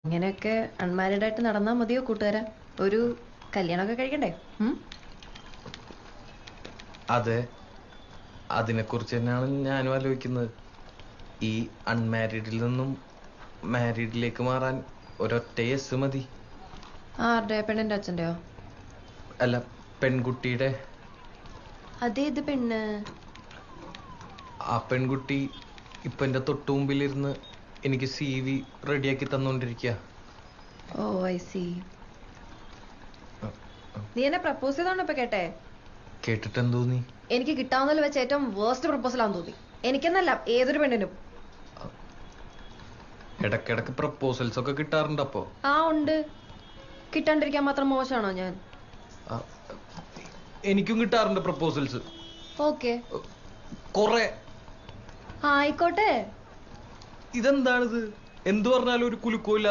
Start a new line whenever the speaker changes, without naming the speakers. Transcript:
ഇങ്ങനെയൊക്കെ അൺമാരീഡ് ആയിട്ട് നടന്നാൽ മതിയോ കൂട്ടുകാരാ? ഒരു കല്യാണമൊക്കെ കഴിക്കണ്ടേ?
അതെ, അതിനെക്കുറിച്ച് തന്നെയാണ് ഞാനും ആലോചിക്കുന്നത്. ഈ അൺമാരീഡിൽ നിന്നും മാരീഡിലേക്ക് മാറാൻ ഒരൊറ്റ യെസ് മതി.
ആരുടെ? പെണ്ണിന്റെ അച്ഛൻ്റെയോ?
അല്ല, പെൺകുട്ടിയുടെ.
അതേത് പെണ്ണ്?
ആ പെൺകുട്ടി ഇപ്പൊ എന്റെ തൊട്ടു മുമ്പിലിരുന്ന് എനിക്ക് CV റെഡിയാക്കി തന്നോണ്ടിരിക്കുക.
ഓ ഐ സി. നീ എന്നെ പ്രപ്പോസ് ചെയ്തോണ്ട് ഇപ്പൊ കേട്ടെ?
കേട്ടിട്ട് എന്ത് തോന്നി?
എനിക്ക് കിട്ടാവുന്നതിൽ വെച്ച് ഏറ്റവും വേസ്റ്റ് പ്രപ്പോസൽ ആണെന്ന് തോന്നി. എനിക്കെന്നല്ല, ഏതൊരു പെണ്ണിനും.
ഇടക്കിടക്ക് പ്രപ്പോസൽസ് ഒക്കെ കിട്ടാറുണ്ട്. അപ്പോ
ആ ഉണ്ട്. കിട്ടാണ്ടിരിക്കാൻ മാത്രം മോശമാണോ ഞാൻ?
എനിക്കും കിട്ടാറുണ്ട് പ്രപ്പോസൽസ്.
ഓക്കെ,
കൊറേ.
ആയിക്കോട്ടെ.
ഇതെന്താണിത്? എന്തു പറഞ്ഞാലും ഒരു കുലുക്കമില്ല.